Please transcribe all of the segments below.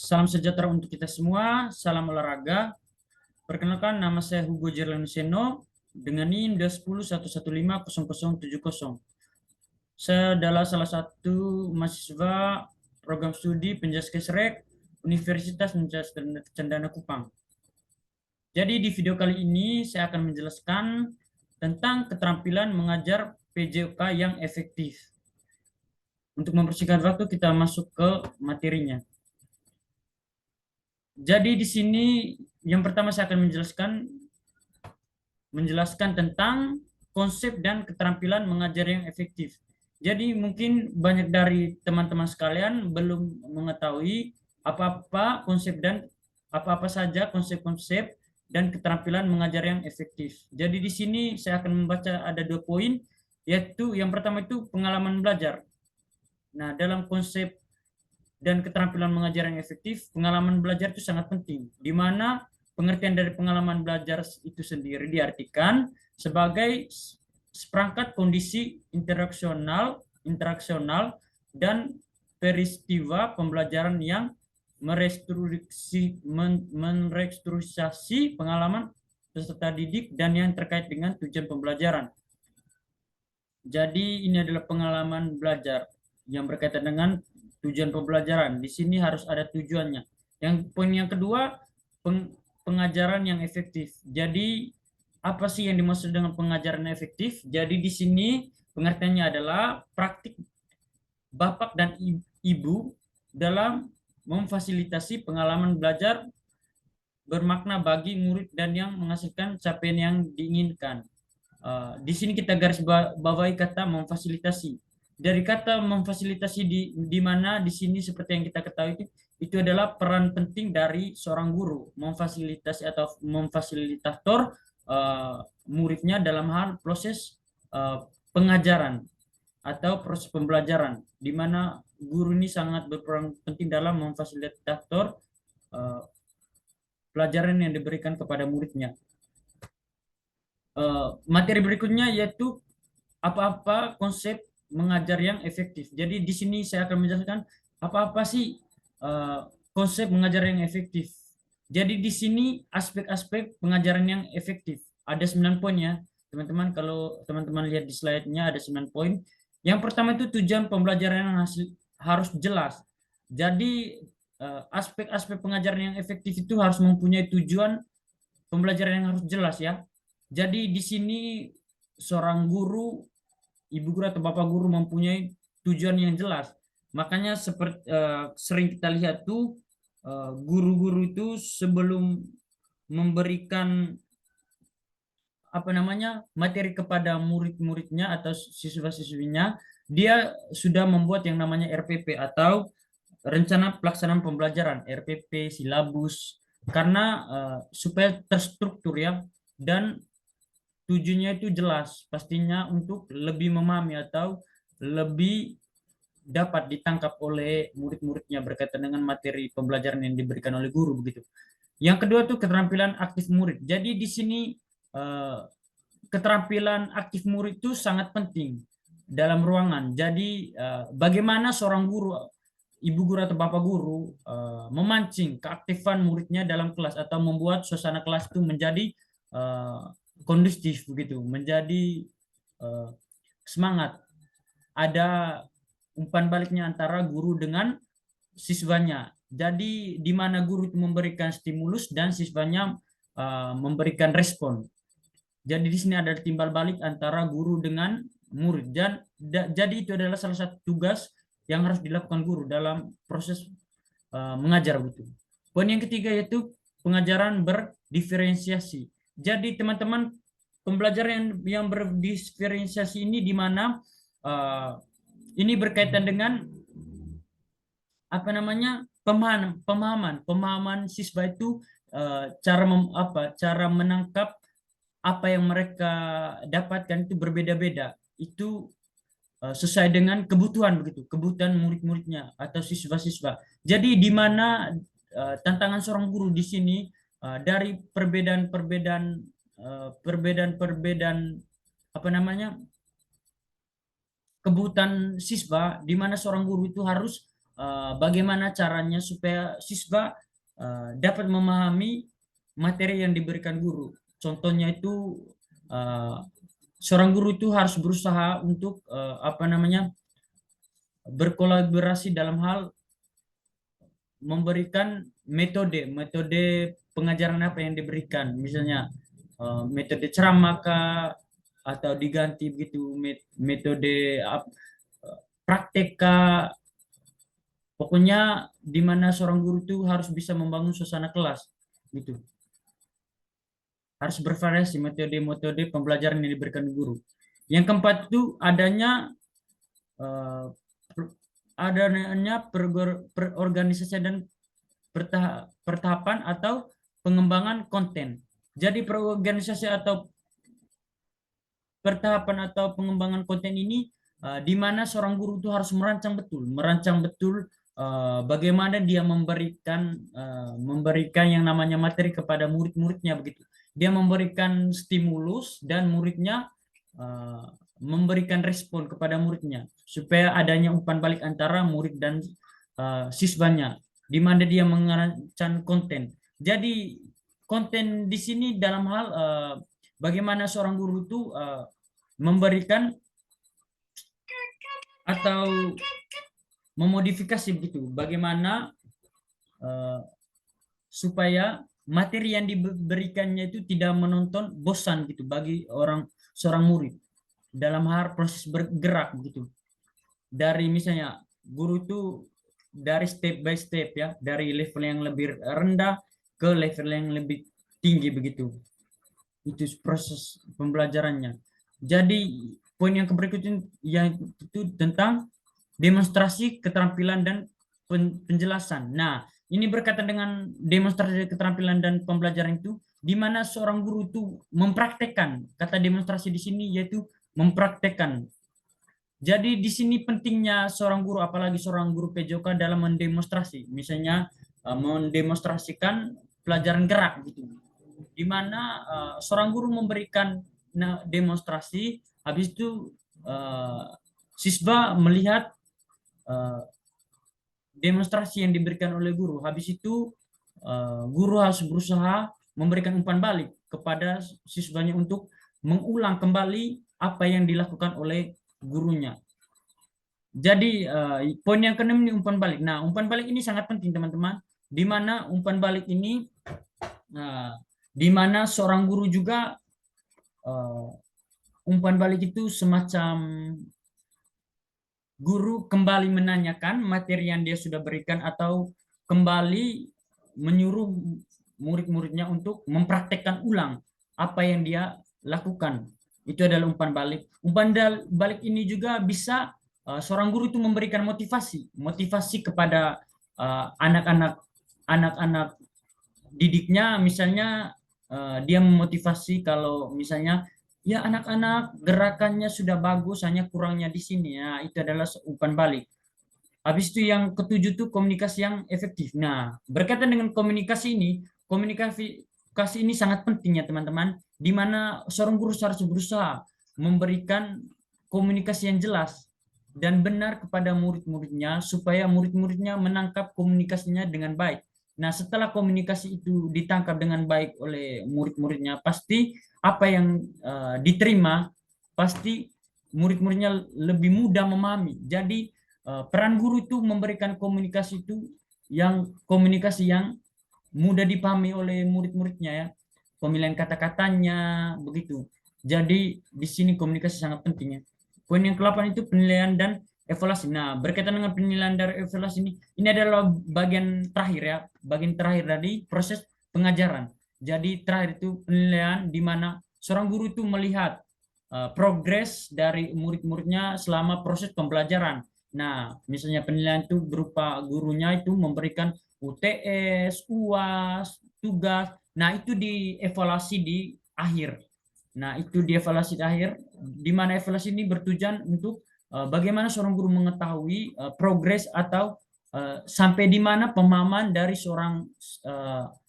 Salam sejahtera untuk kita semua, salam olahraga. Perkenalkan, nama saya Hugo Jerlan Seno dengan NIM 1011150070. Saya adalah salah satu mahasiswa program studi Penjaskesrek Universitas Cendana Kupang. Jadi di video kali ini saya akan menjelaskan tentang keterampilan mengajar PJOK yang efektif. Untuk mempersingkat waktu, kita masuk ke materinya. Jadi di sini yang pertama saya akan menjelaskan tentang konsep dan keterampilan mengajar yang efektif. Jadi mungkin banyak dari teman-teman sekalian belum mengetahui apa-apa konsep dan apa-apa saja konsep-konsep dan keterampilan mengajar yang efektif. Jadi di sini saya akan membaca ada 2 poin, yaitu yang pertama itu pengalaman belajar. Nah, dalam konsep dan keterampilan mengajar yang efektif, pengalaman belajar itu sangat penting, di mana pengertian dari pengalaman belajar itu sendiri diartikan sebagai seperangkat kondisi interaksional dan peristiwa pembelajaran yang merestrukturisasi pengalaman peserta didik dan yang terkait dengan tujuan pembelajaran. Jadi ini adalah pengalaman belajar yang berkaitan dengan tujuan pembelajaran. Di sini harus ada tujuannya. Yang poin yang kedua, pengajaran yang efektif. Jadi apa sih yang dimaksud dengan pengajaran efektif? Jadi di sini pengertiannya adalah praktik bapak dan ibu dalam memfasilitasi pengalaman belajar bermakna bagi murid dan yang menghasilkan capaian yang diinginkan. Di sini kita garis bawahi kata memfasilitasi. Dari kata memfasilitasi di mana di sini seperti yang kita ketahui itu adalah peran penting dari seorang guru memfasilitasi atau memfasilitator muridnya dalam hal proses pengajaran atau proses pembelajaran, di mana guru ini sangat berperan penting dalam memfasilitator pelajaran yang diberikan kepada muridnya. Materi berikutnya yaitu apa-apa konsep mengajar yang efektif. Jadi di sini saya akan menjelaskan apa-apa sih konsep mengajar yang efektif. Jadi di sini aspek-aspek pengajaran yang efektif. Ada 9 poin ya. Teman-teman, kalau teman-teman lihat di slide-nya ada 9 poin. Yang pertama itu tujuan pembelajaran yang harus jelas. Jadi aspek-aspek pengajaran yang efektif itu harus mempunyai tujuan pembelajaran yang harus jelas ya. Jadi di sini seorang guru, ibu guru atau bapak guru mempunyai tujuan yang jelas. Makanya seperti sering kita lihat tuh guru-guru itu sebelum memberikan materi kepada murid-muridnya atau siswa-siswinya, dia sudah membuat yang namanya RPP atau rencana pelaksanaan pembelajaran, RPP, silabus, karena supaya terstruktur ya, dan tujuannya itu jelas, pastinya untuk lebih memahami atau lebih dapat ditangkap oleh murid-muridnya berkaitan dengan materi pembelajaran yang diberikan oleh guru begitu. Yang kedua itu keterampilan aktif murid. Jadi di sini keterampilan aktif murid itu sangat penting dalam ruangan. Jadi bagaimana seorang guru, ibu guru atau bapak guru memancing keaktifan muridnya dalam kelas atau membuat suasana kelas itu menjadi kondusif begitu, menjadi semangat. Ada umpan baliknya antara guru dengan siswanya. Jadi di mana guru itu memberikan stimulus dan siswanya memberikan respon. Jadi di sini ada timbal balik antara guru dengan murid, dan jadi itu adalah salah satu tugas yang harus dilakukan guru dalam proses mengajar begitu. Poin yang ketiga yaitu pengajaran berdiferensiasi. Jadi teman-teman, pembelajaran yang berdiferensiasi ini di mana ini berkaitan dengan pemahaman siswa itu, cara menangkap apa yang mereka dapatkan itu berbeda-beda. Itu sesuai dengan kebutuhan begitu, kebutuhan murid-muridnya atau siswa-siswa. Jadi di mana tantangan seorang guru di sini dari perbedaan kebutuhan siswa, di mana seorang guru itu harus bagaimana caranya supaya siswa dapat memahami materi yang diberikan guru. Contohnya itu seorang guru itu harus berusaha untuk berkolaborasi dalam hal memberikan metode pengajaran apa yang diberikan, misalnya metode ceramah kah, atau diganti begitu metode praktek kah. Pokoknya di mana seorang guru itu harus bisa membangun suasana kelas gitu. Harus bervariasi metode-metode pembelajaran yang diberikan guru. Yang keempat itu adanya perorganisasian dan pertahapan atau pengembangan konten. Jadi perorganisasi atau pertahapan atau pengembangan konten ini di mana seorang guru itu harus merancang betul bagaimana dia memberikan yang namanya materi kepada murid-muridnya begitu. Dia memberikan stimulus dan muridnya memberikan respon kepada muridnya supaya adanya umpan balik antara murid dan siswanya, di mana dia merancang konten. Jadi konten di sini dalam hal bagaimana seorang guru itu memberikan atau memodifikasi begitu, bagaimana supaya materi yang diberikannya itu tidak menonton bosan gitu bagi seorang murid dalam hal proses bergerak gitu. Dari misalnya guru itu dari step by step ya, dari level yang lebih rendah ke level yang lebih tinggi begitu. Itu proses pembelajarannya. Jadi poin yang berikutnya yang itu tentang demonstrasi keterampilan dan penjelasan. Nah, ini berkaitan dengan demonstrasi keterampilan dan pembelajaran itu, di mana seorang guru itu mempraktekkan. Kata demonstrasi di sini yaitu mempraktekkan. Jadi di sini pentingnya seorang guru, apalagi seorang guru PJOK dalam mendemonstrasi. Misalnya mendemonstrasikan pelajaran gerak gitu. Di mana seorang guru memberikan demonstrasi, habis itu siswa melihat demonstrasi yang diberikan oleh guru. Habis itu guru harus berusaha memberikan umpan balik kepada siswanya untuk mengulang kembali apa yang dilakukan oleh gurunya. Jadi poin yang keenam ini umpan balik. Nah, umpan balik ini sangat penting teman-teman. Di mana umpan balik ini di mana seorang guru juga umpan balik itu semacam guru kembali menanyakan materi yang dia sudah berikan atau kembali menyuruh murid-muridnya untuk mempraktekkan ulang apa yang dia lakukan. Itu adalah umpan balik. Umpan balik ini juga bisa seorang guru itu memberikan motivasi kepada anak-anak didiknya. Misalnya dia memotivasi kalau misalnya ya anak-anak gerakannya sudah bagus, hanya kurangnya di sini ya, itu adalah umpan balik. Habis itu yang ketujuh tuh komunikasi yang efektif. Nah, berkaitan dengan komunikasi ini sangat penting ya teman-teman, di mana seorang guru harus berusaha memberikan komunikasi yang jelas dan benar kepada murid-muridnya supaya murid-muridnya menangkap komunikasinya dengan baik. Nah, setelah komunikasi itu ditangkap dengan baik oleh murid-muridnya, pasti apa yang diterima, pasti murid-muridnya lebih mudah memahami. Jadi peran guru itu memberikan komunikasi komunikasi yang mudah dipahami oleh murid-muridnya ya. Pemilihan kata-katanya begitu. Jadi di sini komunikasi sangat penting ya. Poin yang ke-8 itu penilaian dan evaluasi. Nah, berkaitan dengan penilaian dan evaluasi ini adalah bagian terakhir ya, bagian terakhir dari proses pengajaran. Jadi terakhir itu penilaian di mana seorang guru itu melihat progres dari murid-muridnya selama proses pembelajaran. Nah, misalnya penilaian itu berupa gurunya itu memberikan UTS, UAS, tugas. Nah, itu dievaluasi di akhir. Nah, itu dievaluasi di akhir, di mana evaluasi ini bertujuan untuk bagaimana seorang guru mengetahui progres atau sampai di mana pemahaman dari seorang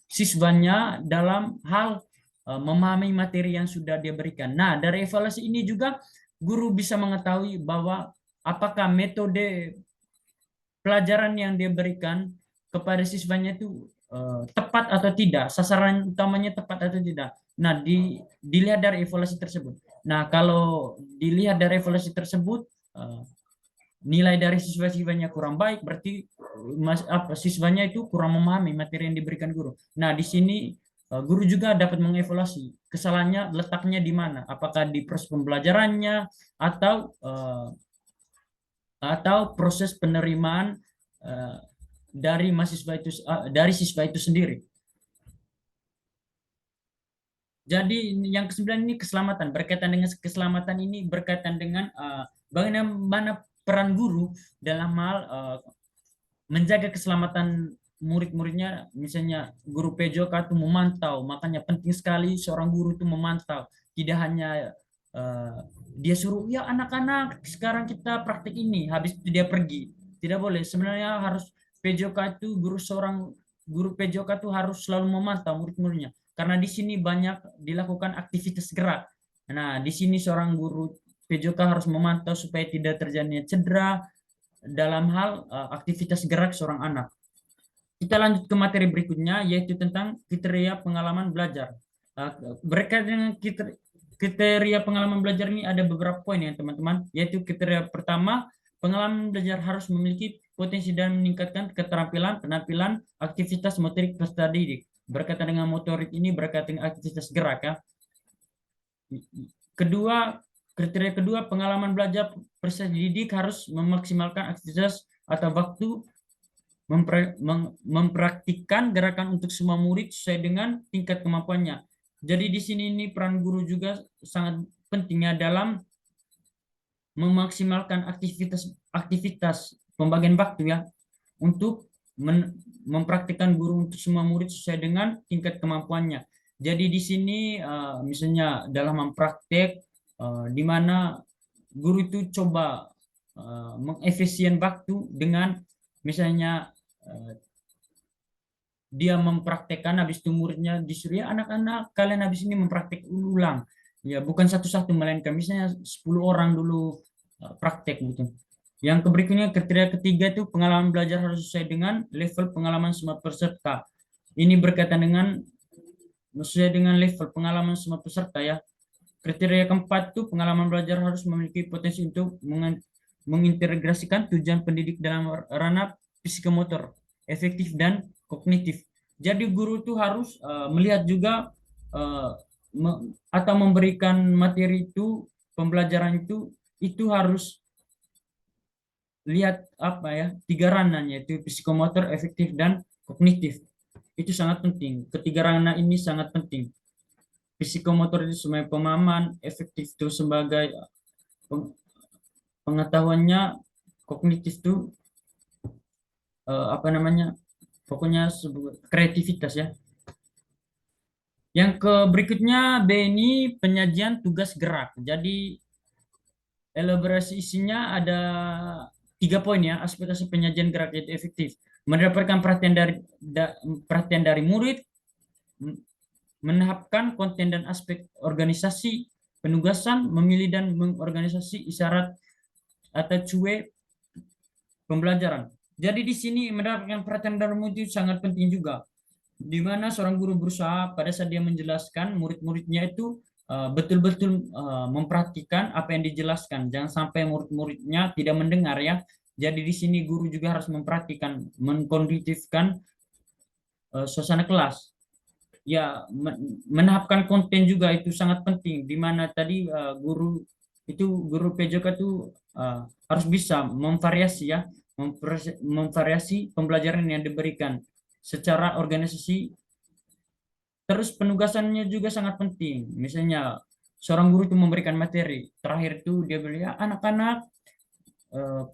siswanya dalam hal memahami materi yang sudah dia berikan. Nah, dari evaluasi ini juga guru bisa mengetahui bahwa apakah metode pelajaran yang dia berikan kepada siswanya itu tepat atau tidak, sasaran utamanya tepat atau tidak. Nah, dilihat dari evaluasi tersebut. Nah, kalau dilihat dari evaluasi tersebut, nilai dari siswa-siswanya kurang baik, berarti siswanya itu kurang memahami materi yang diberikan guru. Nah, di sini guru juga dapat mengevaluasi kesalahannya letaknya di mana, apakah di proses pembelajarannya atau proses penerimaan eh, dari mahasiswa itu dari siswa itu sendiri. Jadi yang kesembilan ini keselamatan. Berkaitan dengan keselamatan ini berkaitan dengan bagaimana peran guru dalam hal menjaga keselamatan murid-muridnya. Misalnya guru PJK itu memantau, makanya penting sekali seorang guru itu memantau. Tidak hanya dia suruh, ya anak-anak sekarang kita praktik ini, habis itu dia pergi. Tidak boleh. Sebenarnya harus PJK itu guru PJK itu harus selalu memantau murid-muridnya. Karena di sini banyak dilakukan aktivitas gerak. Nah, di sini seorang guru PJK harus memantau supaya tidak terjadinya cedera dalam hal aktivitas gerak seorang anak. Kita lanjut ke materi berikutnya, yaitu tentang kriteria pengalaman belajar. Berkaitan dengan kriteria pengalaman belajar ini ada beberapa poin ya teman-teman, yaitu kriteria pertama, pengalaman belajar harus memiliki potensi dan meningkatkan keterampilan, penampilan, aktivitas motorik peserta didik. Berkaitan dengan motorik ini berkaitan dengan aktivitas gerak ya. Kedua, kriteria kedua, pengalaman belajar peserta didik harus memaksimalkan aktivitas atau waktu mempraktikkan gerakan untuk semua murid sesuai dengan tingkat kemampuannya. Jadi di sini ini peran guru juga sangat pentingnya dalam memaksimalkan aktivitas pembagian waktu ya untuk mempraktikkan guru untuk semua murid sesuai dengan tingkat kemampuannya. Jadi di sini misalnya dalam mempraktek di mana guru itu coba mengefisien waktu dengan misalnya dia mempraktekkan, habis itu muridnya disuruh, ya anak-anak kalian habis ini mempraktek ulang, ya bukan satu-satu melainkan misalnya 10 orang dulu praktek gitu. Yang berikutnya kriteria ketiga itu pengalaman belajar harus sesuai dengan level pengalaman semua peserta. Ini berkaitan dengan sesuai dengan level pengalaman semua peserta ya. Kriteria keempat itu pengalaman belajar harus memiliki potensi untuk mengintegrasikan tujuan pendidik dalam ranah psikomotor, efektif dan kognitif. Jadi guru itu harus melihat juga atau memberikan materi itu, pembelajaran itu harus lihat apa ya, tiga ranah yaitu psikomotor, efektif dan kognitif. Itu sangat penting. Ketiga ranah ini sangat penting. Psikomotor itu sebagai pemahaman, efektif itu sebagai pengetahuannya, kognitif itu apa namanya, pokoknya kreativitas ya. Yang ke berikutnya B ini penyajian tugas gerak. Jadi elaborasi isinya ada 3 poin ya, aspek-aspek penyajian gerak yaitu efektif. Mendapatkan perhatian dari murid, menahapkan konten dan aspek organisasi, penugasan, memilih dan mengorganisasi isyarat atau cuek pembelajaran. Jadi di sini mendapatkan perhatian dari murid itu sangat penting juga, di mana seorang guru berusaha pada saat dia menjelaskan murid-muridnya itu betul-betul memperhatikan apa yang dijelaskan. Jangan sampai murid-muridnya tidak mendengar ya. Jadi di sini guru juga harus memperhatikan, mengkondusifkan suasana kelas. Ya, menahapkan konten juga itu sangat penting. Di mana tadi guru PJK itu harus bisa memvariasi ya, memvariasi pembelajaran yang diberikan secara organisasi. Terus penugasannya juga sangat penting. Misalnya seorang guru itu memberikan materi, terakhir itu dia bilang, ya anak-anak,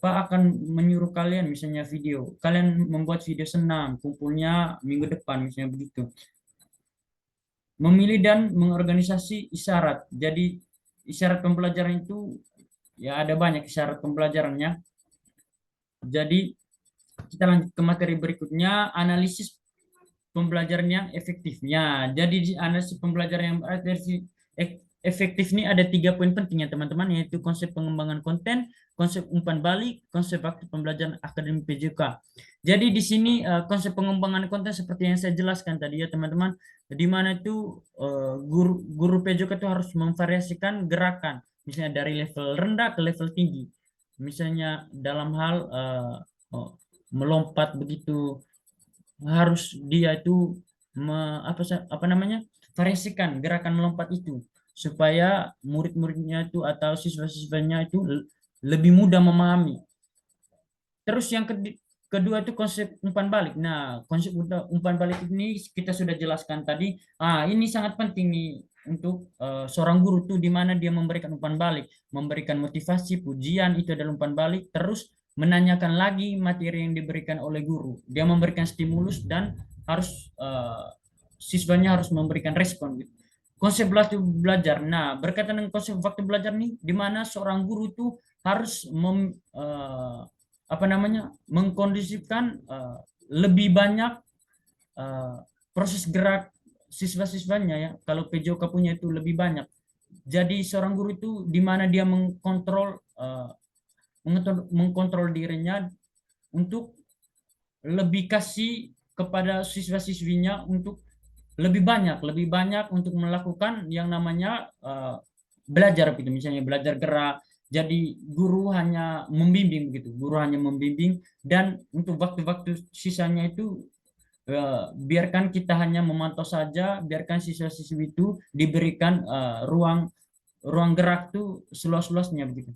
Pak akan menyuruh kalian misalnya video, kalian membuat video senam, kumpulnya minggu depan misalnya begitu. Memilih dan mengorganisasi isyarat. Jadi isyarat pembelajaran itu ya ada banyak isyarat pembelajarannya. Jadi kita lanjut ke materi berikutnya, analisis pembelajaran yang efektif. Ya, jadi di analisis pembelajaran yang efektif ini ada 3 poin penting ya teman-teman, yaitu konsep pengembangan konten, konsep umpan balik, konsep waktu pembelajaran akademi PJK. Jadi di sini konsep pengembangan konten seperti yang saya jelaskan tadi ya teman-teman, di mana itu guru PJK itu harus memvariasikan gerakan, misalnya dari level rendah ke level tinggi. Misalnya dalam hal melompat begitu, harus dia itu apa namanya, variasikan gerakan melompat itu supaya murid-muridnya itu atau siswa-siswanya itu lebih mudah memahami. Terus yang kedua itu konsep umpan balik. Nah, konsep umpan balik ini kita sudah jelaskan tadi. Ini sangat penting nih untuk seorang guru tuh, di mana dia memberikan umpan balik, memberikan motivasi, pujian, itu adalah umpan balik. Terus menanyakan lagi materi yang diberikan oleh guru. Dia memberikan stimulus dan harus siswanya harus memberikan respon gitu. Konsep waktu belajar. Nah, berkaitan dengan konsep waktu belajar nih, di mana seorang guru itu harus apa namanya, mengkondisikan lebih banyak proses gerak siswa-siswanya ya. Kalau PJOK punya itu lebih banyak. Jadi seorang guru itu di mana dia mengkontrol dirinya untuk lebih kasih kepada siswa-siswinya untuk lebih banyak untuk melakukan yang namanya belajar gitu, misalnya belajar gerak. Jadi guru hanya membimbing begitu, guru hanya membimbing, dan untuk waktu-waktu sisanya itu biarkan kita hanya memantau saja, biarkan siswa-siswi itu diberikan ruang ruang gerak tuh seluas-luasnya begitu.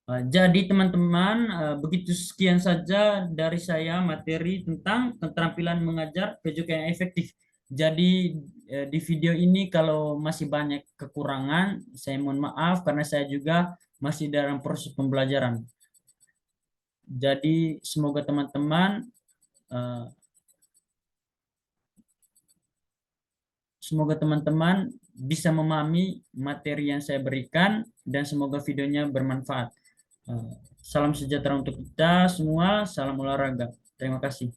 Jadi teman-teman, begitu sekian saja dari saya materi tentang keterampilan mengajar PJK yang efektif. Jadi di video ini kalau masih banyak kekurangan, saya mohon maaf karena saya juga masih dalam proses pembelajaran. Jadi eh, semoga teman-teman bisa memahami materi yang saya berikan dan semoga videonya bermanfaat. Salam sejahtera untuk kita semua, salam olahraga. Terima kasih.